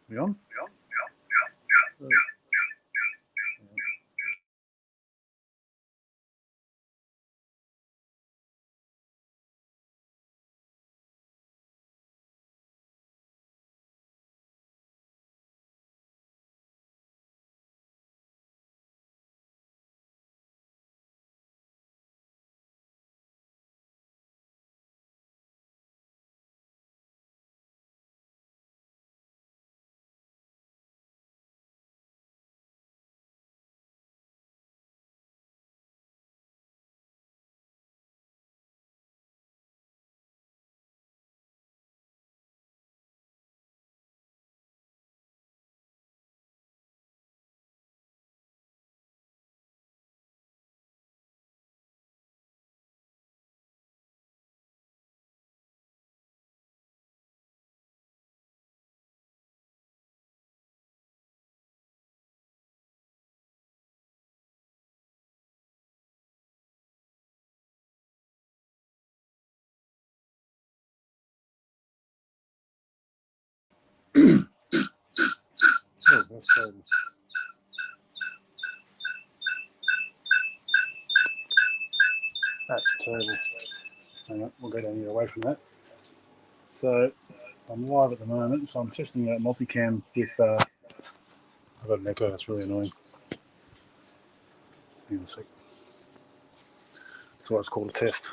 We on? Oh. Oh, that's terrible. That's terrible. Hang on, we'll go down here away from that. So I'm live at the moment, so I'm testing out multicam with. I've got an echo. That's really annoying. Hang on a sec. That's why it's called a test.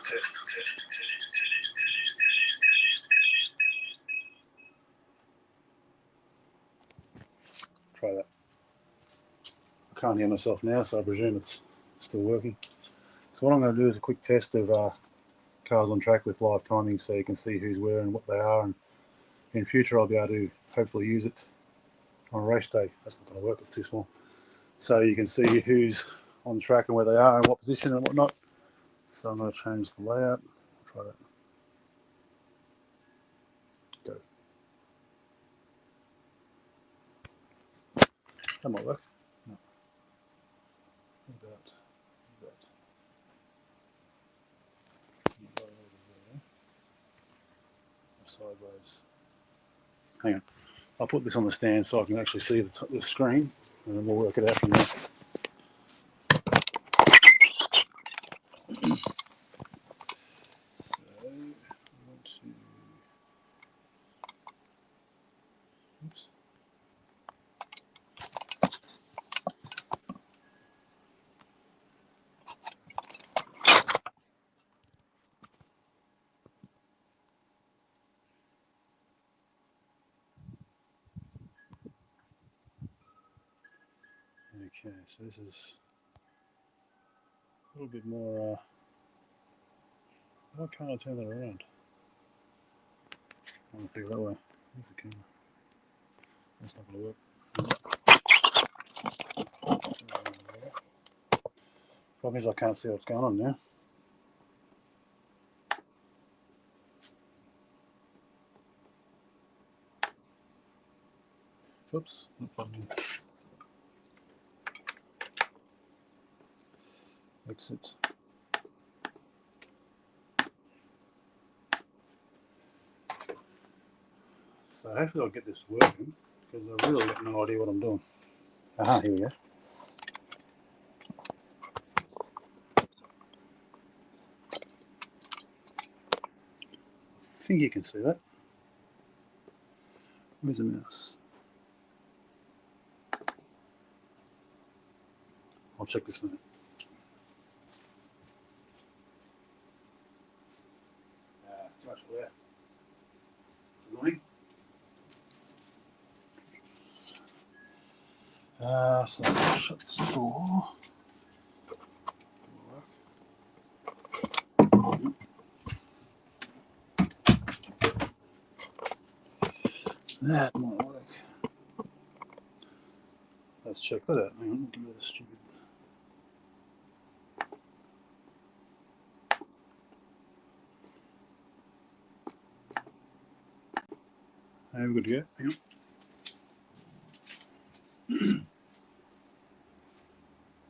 Try that. I can't hear myself now, so I presume it's still working. So what I'm going to do is a quick test of cars on track with live timing, so you can see who's where and what they are. And in future, I'll be able to hopefully use it on a race day. That's not going to work. It's too small. So you can see who's on track and where they are and what position and whatnot. So I'm going to change the layout. Try that. Go. That might work. No. About sideways. Hang on. I'll put this on the stand so I can actually see the screen, and then we'll work it out from there. Oops. Okay, so this is a little bit more. Why can't I turn that around? I want to think that way. Where's the camera? That's not going to work. Problem is I can't see what's going on now. Oops. Exit. So hopefully I'll get this working, because I've really got no idea what I'm doing. Aha, here we go. I think you can see that. Where's the mouse? I'll check this one. Too much glare. It's annoying. So I'll shut this door. That might work. Let's check that out. Hang on, give me the stupid. Hey, we're good to go. Hang on.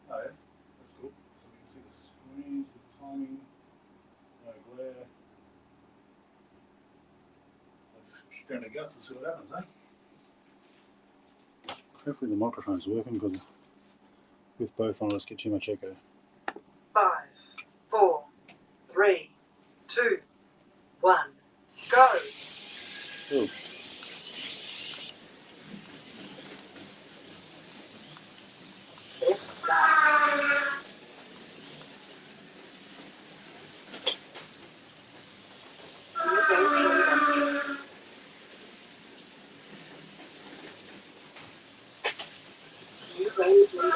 Oh yeah, that's cool. So we can see the screens, the timing, no glare. Let's kick down the guts and see what happens, eh? Hopefully the microphone's working, because with both on, I'll just get too much echo. 5, 4, 3, 2, 1, go! Oh. Left start. New race leader.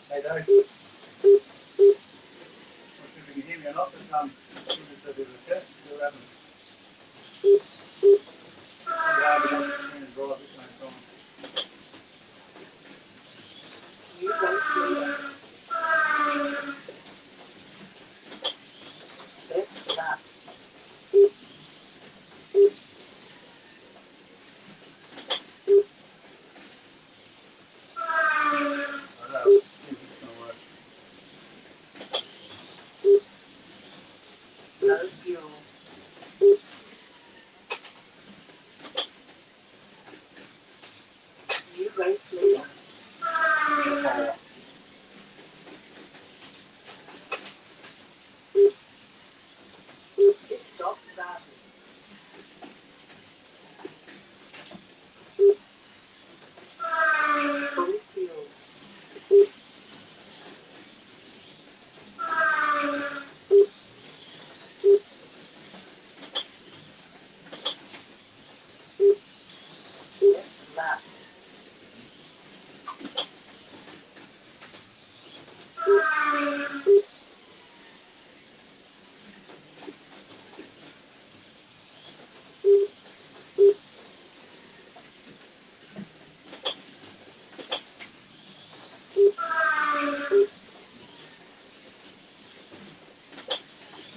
Hey, Dave. Not sure if you can hear me or not, but give this a bit of a test. See what happens. Pretty hard to watch the screen and drive at the same time. New race leader. Left start. I know, let's see if it's going to work. No fuel. New race leader. Oh, Pit stop started. Full fuel. Left lap.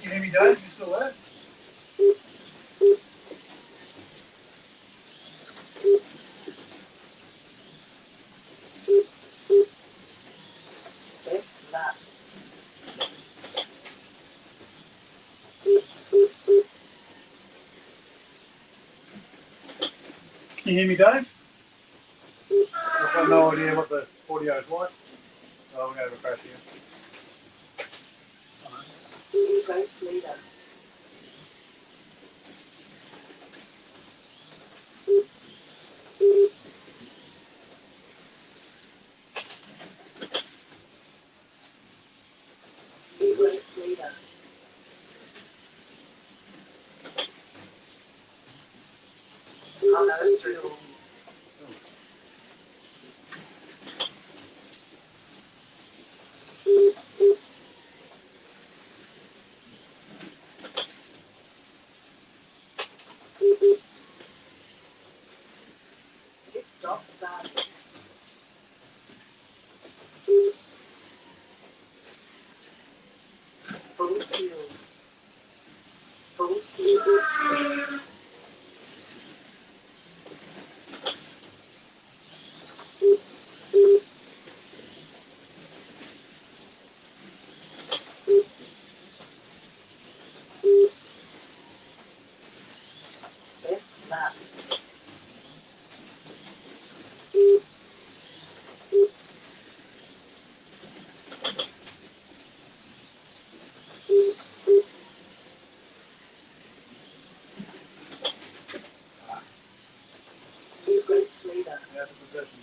can you hear me, Dave? You still there? Left lap. Can you hear me, Dave? I've got no idea what the audio is like. Oh, we're going to have a crash here. New race leader. New race leader. No fuel. Pit stop started. Full fuel. Full fuel. Left lap. New race leader. How's the possession?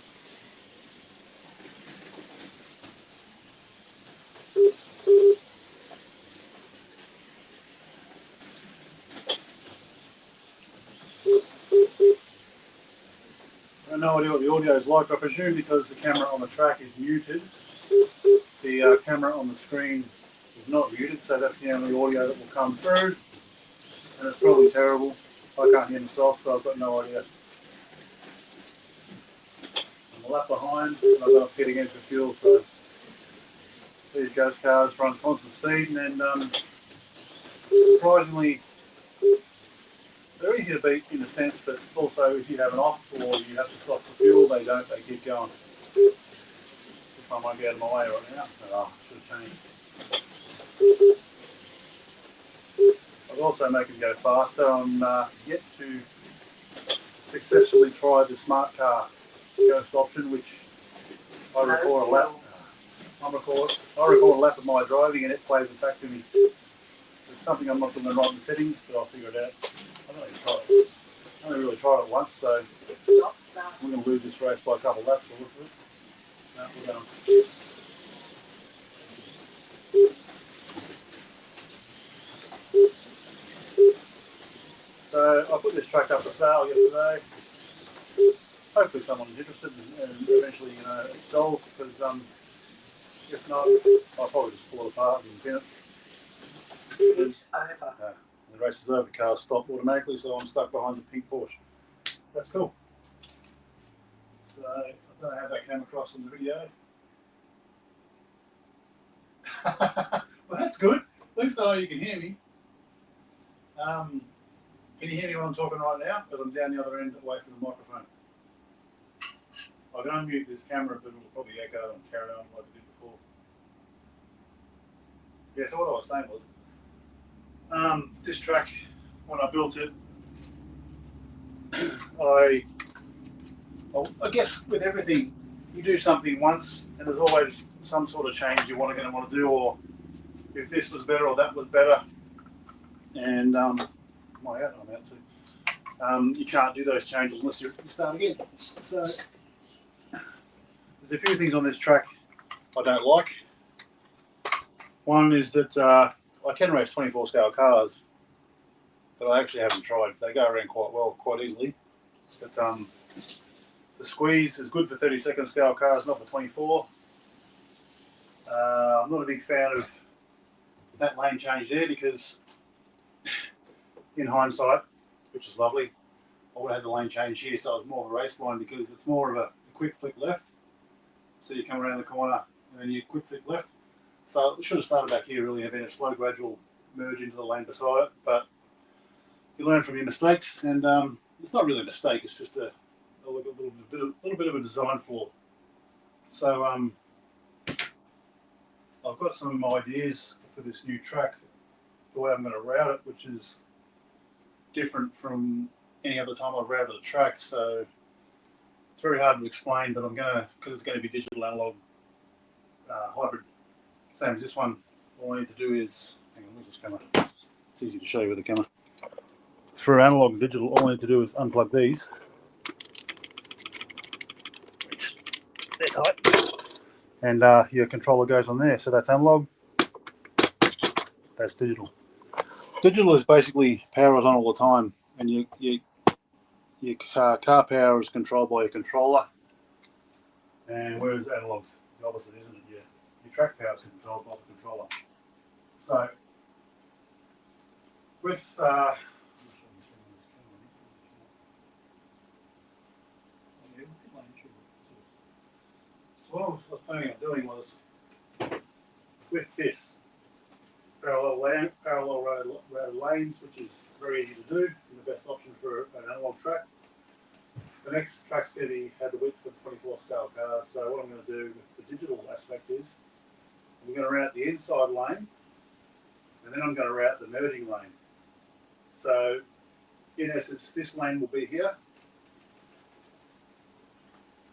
I have no idea what the audio is like. I presume because the camera on the track is muted, the camera on the screen is not muted, so that's the only audio that will come through. And it's probably terrible. I can't hear myself, so I've got no idea. I'm a lap behind, and I've got to pit against the fuel, so these ghost cars run constant speed, and then surprisingly, they're easy to beat in a sense, but also if you have an off or you have to stop for fuel, they don't, they keep going. It's I won't get out of my way right now. Oh, should have changed. I'll also make him go faster. I'm yet to successfully try the smart car ghost option, which I record a lap. I record a lap of my driving and it plays it back to me. There's something I'm not doing right in the settings, but I'll figure it out. I only really tried it once, so we're going to lose this race by a couple of laps. No, we're going. So I put this track up for sale yesterday. Hopefully someone's interested and eventually, it sells, because if not, I'll probably just pull it apart and pin it. It's over. The race is over, cars stop automatically, so I'm stuck behind the pink Porsche. That's cool. So I don't know how that came across in the video. Well, that's good. At least I know you can hear me. Can you hear me when I'm talking right now? Because I'm down the other end away from the microphone. I can unmute this camera, but it'll probably echo and carry on like it did before. Yeah, so what I was saying was, this track, when I built it, I guess with everything, you do something once, and there's always some sort of change you're going to want to do, or if this was better or that was better. And my out, I'm out too. You can't do those changes unless you start again. So there's a few things on this track I don't like. One is that I can race 24 scale cars, but I actually haven't tried. They go around quite well, quite easily. But the squeeze is good for 32nd scale cars, not for 24. I'm not a big fan of that lane change there, because in hindsight, which is lovely, I would have had the lane change here, so it was more of a race line, because it's more of a quick flick left. So you come around the corner and then you quick flick left. So it should have started back here really and been a slow gradual merge into the lane beside it. But you learn from your mistakes, and it's not really a mistake, it's just a little bit of a design flaw. So I've got some ideas for this new track, the way I'm going to route it, which is different from any other time I've routed a track. So it's very hard to explain, but I'm going to, because it's going to be digital analog hybrid, same as this one. All I need to do is, hang on, where's this camera? It's easy to show you with the camera. For analog and digital, all I need to do is unplug these. They're tight. And your controller goes on there. So that's analog, that's digital. Digital is basically power is on all the time, and your car power is controlled by your controller. And whereas analog's the opposite, isn't it? Your track power is controlled by the controller. So with so what I was planning on doing was, with this parallel road lanes, which is very easy to do, and the best option for an analog track. The next track's going to have the width for 24 scale cars. So what I'm going to do with the digital aspect is, I'm going to route the inside lane, and then I'm going to route the merging lane. So in essence, this lane will be here,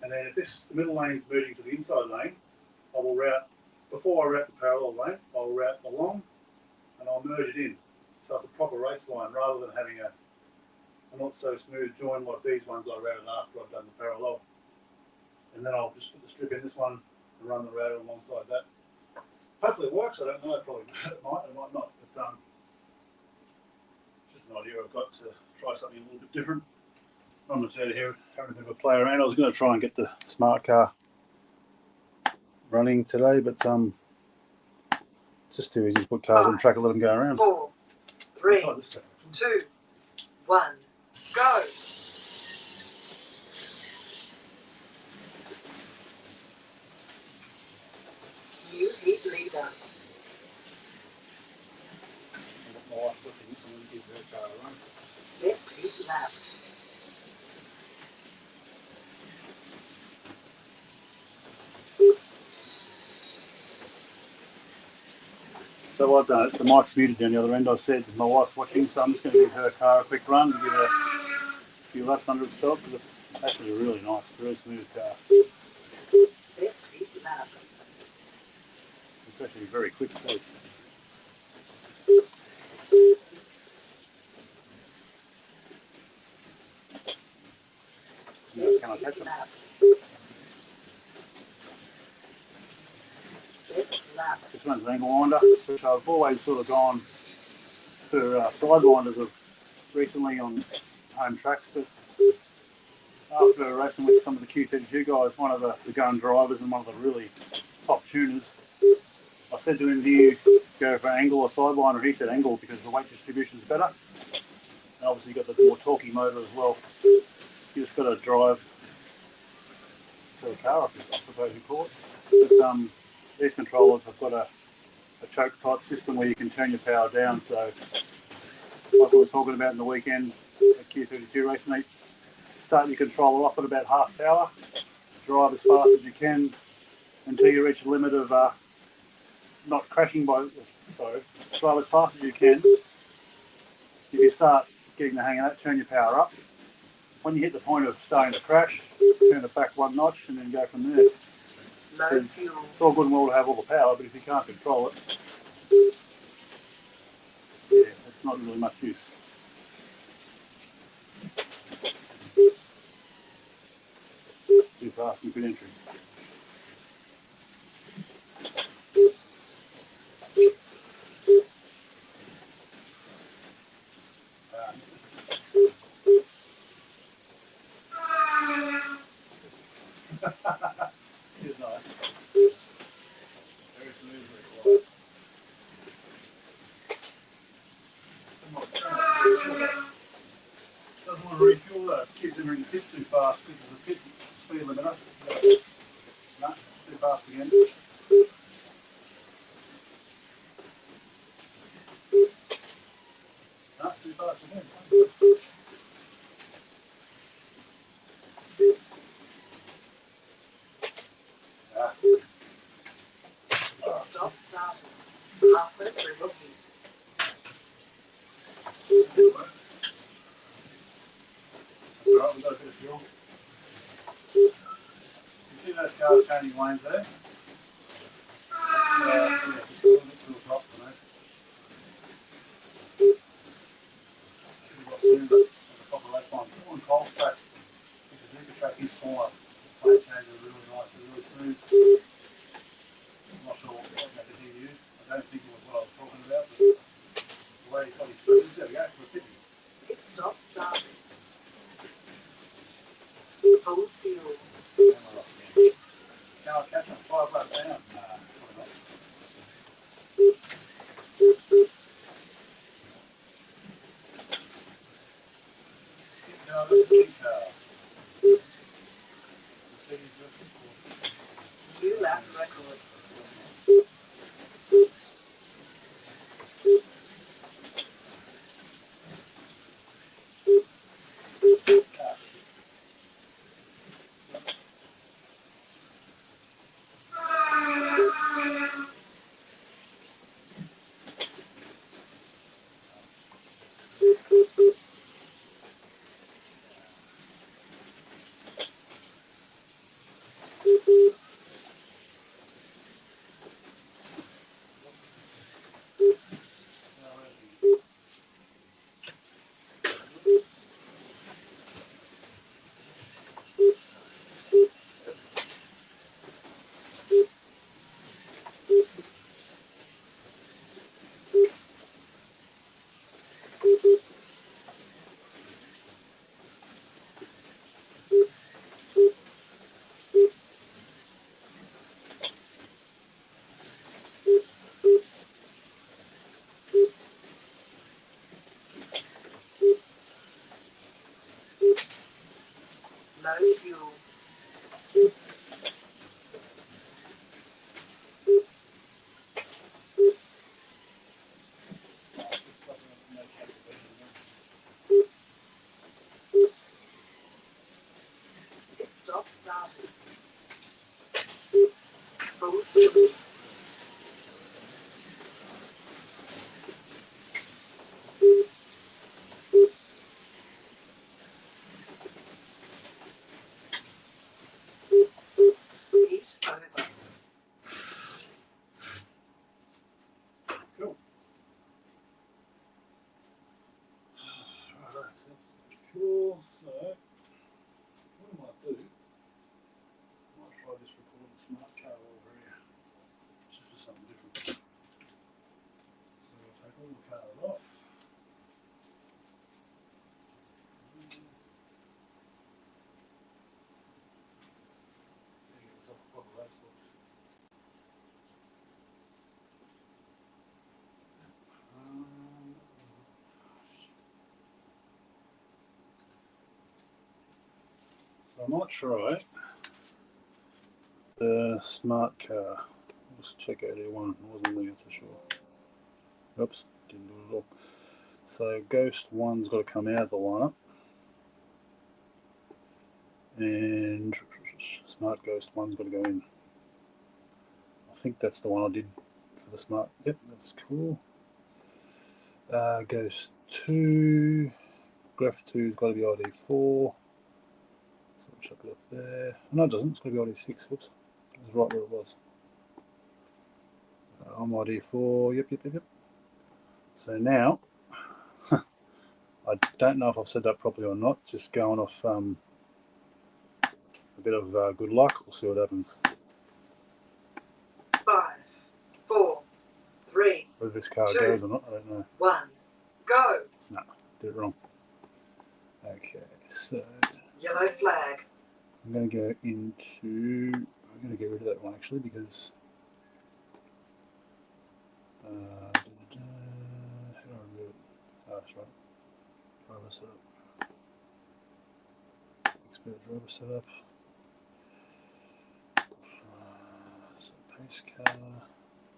and then if the middle lane is merging to the inside lane, I will route, before I route the parallel lane, I'll route along and I'll merge it in. So it's a proper race line, rather than having a not so smooth join like these ones I routed after I've done the parallel. And then I'll just put the strip in this one and run the router alongside that. Hopefully it works. I don't know, probably it might not, but just an idea I've got to try something a little bit different. I'm just out of here having a bit of a play around. I was going to try and get the smart car running today, but it's just too easy to put cars on track and let them go around. 4, 3, 2, 1, go! New heat leader. Let's heat lap. So I've done it. The mic's muted down the other end. I said my wife's watching, so I'm just going to give her car a quick run and give her a few laps under its belt because it's actually a really nice, really smooth car. Let's keep lap. It's actually very quick too. Now, can I catch it? Lap. Let's lap. This one's an angle winder, which I've always sort of gone for side winders of recently on home tracks, but after racing with some of the Q32 guys, one of the gun drivers and one of the really top tuners, I said to him, do you go for angle or sidewinder? He said angle because the weight distribution is better. And obviously you've got the more torquey motor as well. You just got to drive to the car, I suppose you call it. But these controllers have got a choke type system where you can turn your power down. So like we were talking about in the weekend at Q32 race meet, start your controller off at about half power, drive as fast as you can until you reach a limit of not crashing drive as fast as you can. If you start getting the hang of that, turn your power up. When you hit the point of starting to crash, turn it back one notch and then go from there. Low fuel. It's all good and well to have all the power, but if you can't control it, yeah, it's not really much use. Too fast and good entry. It's nice. Very smooth, very quiet. Doesn't want to refuel though. Keeps entering the pits too fast. This is a pit speed limiter. No, too fast again. No, too fast again. Stop starting. Halfway through looking. Alright, we've got a bit of fuel. You see those cars changing lanes there? Yeah, just a little bit to the top for me. Should have got smoother at the top of the race line. On Cole's track, this is Zuka track, he's smaller. The plate changes are really nice and really smooth. I'm not sure what method he used. I don't think it was what I was talking about, but the way he's got his sprinters, there we go, we're 50. Stop starting. Full fuel. And we're off again. Can I catch him 5 laps down? Nah, probably not. No, that's a big car. New lap record. Low fuel. Stop starting. Full fuel. smart car over here. Just for something different. So we'll take all the cars off. So I might try the smart car. Let's check out one. It wasn't me, that's for sure. Oops, didn't do it at all. So Ghost 1's got to come out of the lineup. And Smart Ghost 1's got to go in. I think that's the one I did for the smart. Yep, that's cool. Ghost 2. Graph 2's got to be ID 4. So we'll chuck it up there. No, it doesn't. It's got to be ID 6. Whoops. It was right where it was. I'm ID 4. Yep. So now, I don't know if I've said that properly or not. Just going off a bit of good luck. We'll see what happens. 5, 4, 3. Whether this car 2, goes or not, I don't know. 1. Go. No, did it wrong. Okay, so Yellow flag. I'm going to go into. I'm going to get rid of that one actually because. How do I remove it? Oh, that's right. Driver setup. Expert driver setup. So pace car.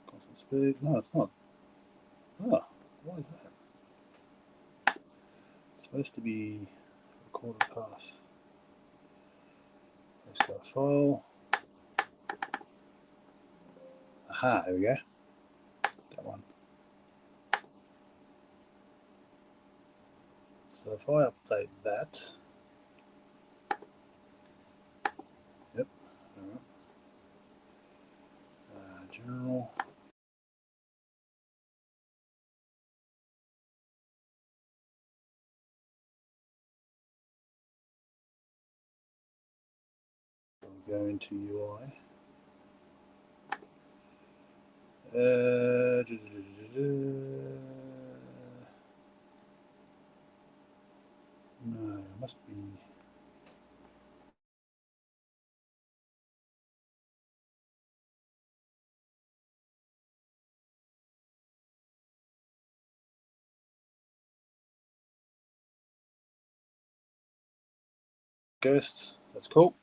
Constant speed. No, it's not. Oh, what is that? It's supposed to be recorded path. Pace car file. Aha, there we go. That one. So if I update that, yep, all right. General. We'll go into UI. No, it must be. Ghosts, that's cool.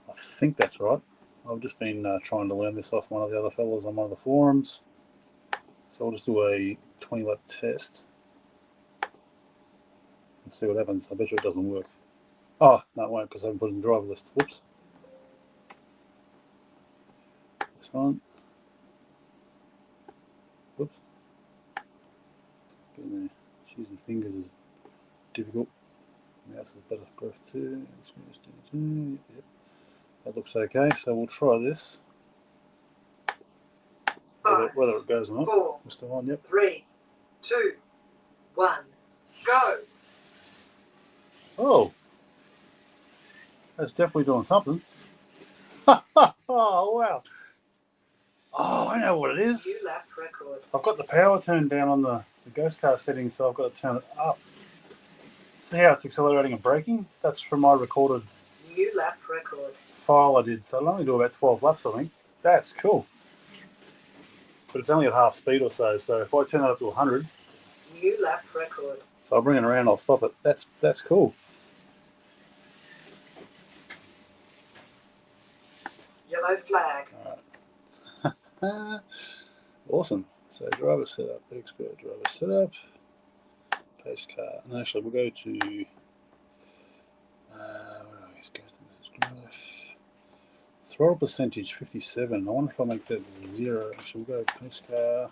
I think that's right. I've just been trying to learn this off one of the other fellas on one of the forums. So I'll just do a 20 lap test and see what happens. I bet you it doesn't work. Oh, no, it won't because I haven't put it in the driver list. Whoops. This one. Whoops. Getting there. Choosing fingers is difficult. Mouse is better. Graph 2. Yep. That looks okay. So we'll try this. Whether it goes or not. 4, We're still on, yep. 3, 2, 1. Go. Oh. That's definitely doing something. Oh, wow. Oh, I know what it is. New lap record. I've got the power turned down on the ghost car settings, so I've got to turn it up. See how it's accelerating and braking? That's from my recorded New lap record. file I did. So I'll only do about 12 laps, I think. That's cool. But it's only at half speed or so. So if I turn that up to 100, New lap record. so I'll bring it around, I'll stop it. That's cool. Yellow flag. Awesome. So driver setup, expert driver setup, pace car. And actually, we'll go to throttle percentage 57. I wonder if I make that 0. Actually, we'll go pace car.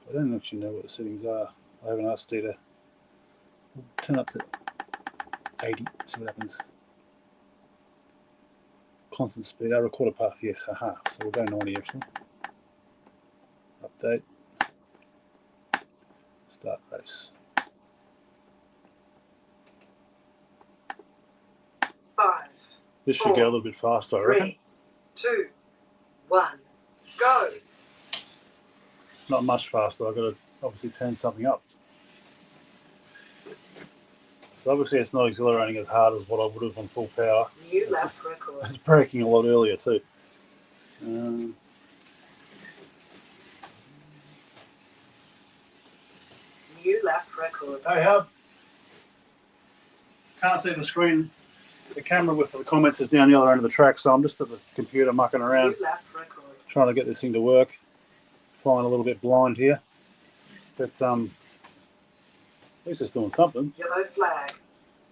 I don't actually know what the settings are. I haven't asked Dita. We'll turn up to 80. See what happens. Constant speed. Our recorder path, yes, haha. So we'll go 90 actually. Update. Start race. This should go a little bit faster, I reckon. 3, 2, 1, go. Not much faster. I've got to obviously turn something up. So obviously it's not accelerating as hard as what I would have on full power. New lap record. It's braking a lot earlier too. New lap record. Hey Hub. Can't see the screen. The camera with the comments is down the other end of the track, so I'm just at the computer mucking around, New lap record. trying to get this thing to work. Flying a little bit blind here, but at least it's doing something. Yellow flag.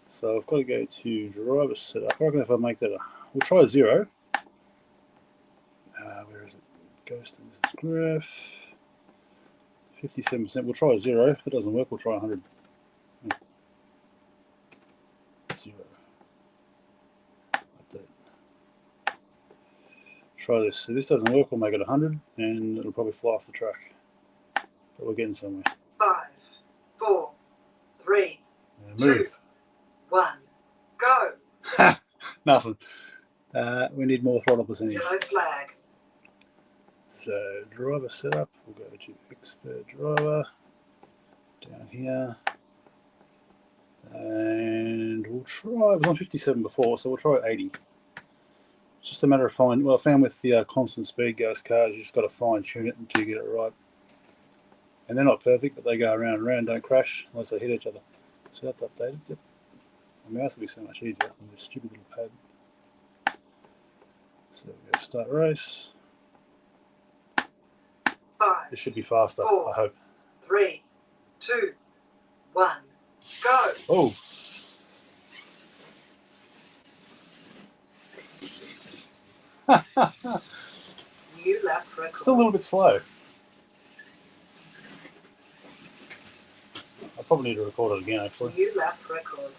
So I've got to go to driver setup. I reckon if I make that, we'll try 0. Where is it? Ghost and Mrs. Griff. 57%. We'll try 0. If it doesn't work, we'll try 100. 0. Update. Try this. If this doesn't work, we'll make it 100, and it'll probably fly off the track. But we're getting somewhere. 5, 4, 3, Move. 1, go. Nothing. We need more throttle percentage. Yellow flag. So driver setup, we'll go to expert driver down here, and we'll try. It was on 57 before, so we'll try 80. It's just a matter of fine. Well, I found with the constant speed ghost cars, you just got to fine tune it until you get it right. And they're not perfect, but they go around and around, don't crash unless they hit each other. So that's updated. Yep. My mouse will be so much easier on this stupid little pad. So we go start race. 5, This should be faster, 4, I hope. 3, 2, 1, go. Oh. New lap record. Still a little bit slow. I probably need to record it again, actually. New lap record.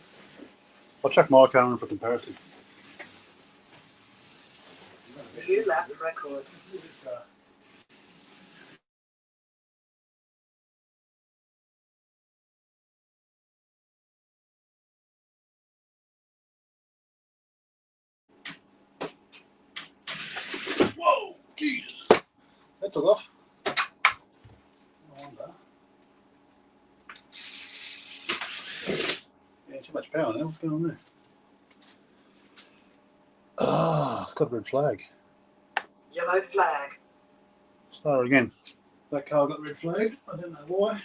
I'll check my car for comparison. New lap record. Whoa, Jesus. That took off. No wonder. Yeah, too much power now. What's going on there? Ah, it's got a red flag. Yellow flag. Start again. That car got red flagged. I don't know why.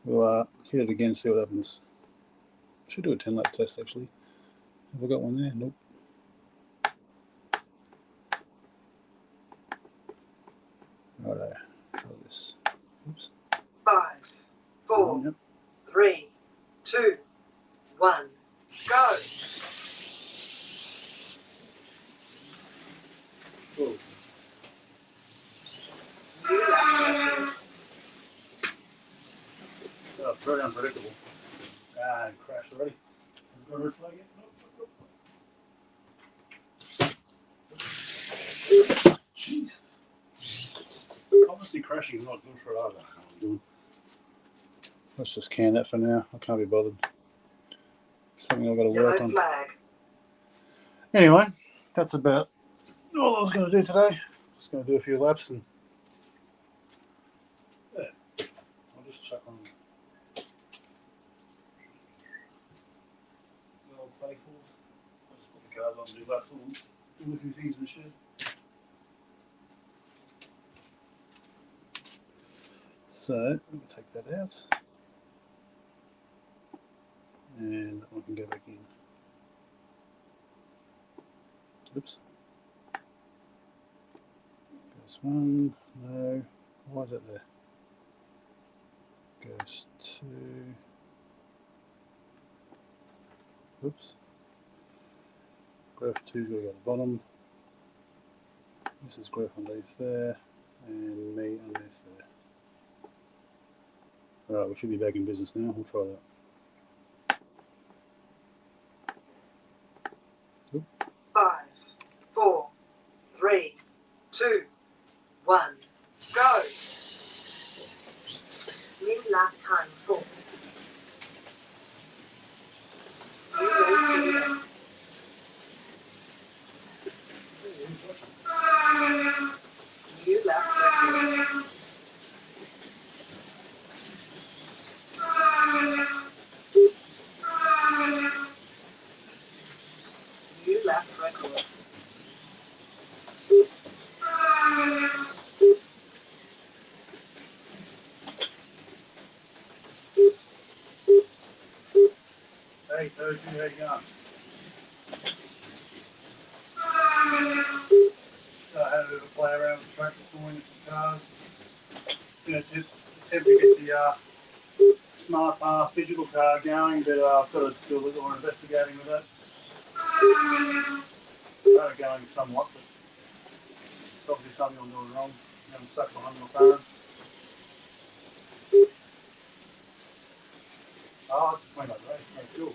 We'll hit it again, see what happens. Should do a 10 lap test actually. Have I got one there? Nope. Righto, try this. Oops. 5, 4, Yep. 3, 2, 1, go. Whoa. New lap record. Oh, very unpredictable. Ah, it crashed already. Has it got a red flag yet? Nope. Jesus. Obviously crashing is not good for either. I'm doing. Let's just can that for now. I can't be bothered. It's something I've got to work Yellow on. flag. Anyway, that's about all I was going to do today. Just going to do a few laps and yeah, I'll just chuck on the old faithfuls. I'll just put the cars on and do laps on them. Do a few things in the shed. So, I'm going to take that out. And that one can go back in. Oops. Goes 1, no. Why is that there? Goes 2. Oops. Graph 2's got to go to the bottom. This is graph underneath there. And me underneath there. Alright, we should be back in business now. We'll try that. 5, 4, 3, 2, 1, go. New lap time 4. Hey, Toad, how you going? So I had a bit of a play around with the track this morning with some cars. Just attempt to get the smart digital car going, but I've got to do a little more investigating with it. Got it going somewhat, but it's obviously something I'm doing wrong. I'm stuck behind my phone. Oh, this is my race, no fuel.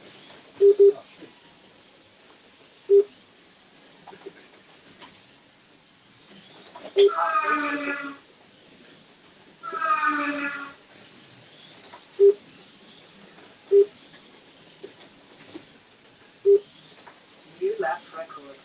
Oh, shit. New lap record.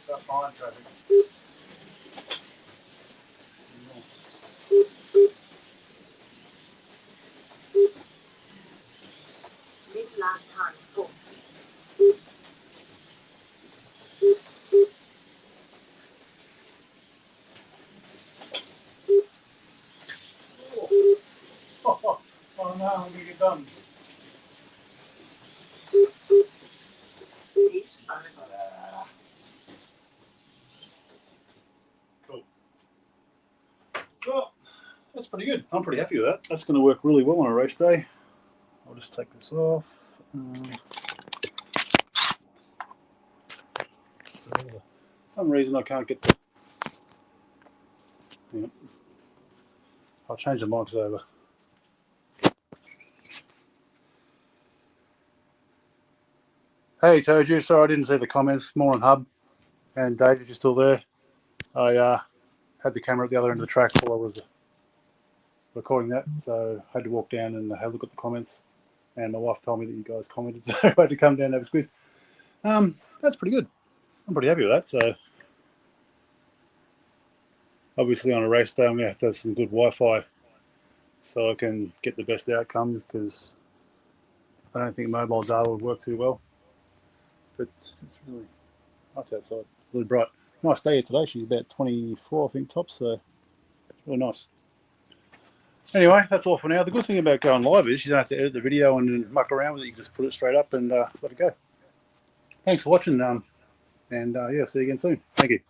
Got fine traffic. Mid lap time 4. Oh no, I'm gonna get done. It's over. Cool. Well, that's pretty good. I'm pretty happy with that. That's going to work really well on a race day. I'll just take this off. So for some reason I can't get the. Yeah. I'll change the mics over. Hey Toju, sorry I didn't see the comments. Morning Hub and Dave, if you're still there. I had the camera at the other end of the track while I was recording that, so I had to walk down and have a look at the comments. And my wife told me that you guys commented, so I had to come down and have a squeeze. That's pretty good. I'm pretty happy with that. So obviously on a race day, I'm going to have some good Wi-Fi so I can get the best outcome, because I don't think mobile data would work too well. But it's really nice outside, really bright. Nice day here today. She's about 24, I think, tops, so it's really nice. Anyway, that's all for now. The good thing about going live is you don't have to edit the video and then muck around with it. You can just put it straight up and let it go. Thanks for watching, and yeah, see you again soon. Thank you.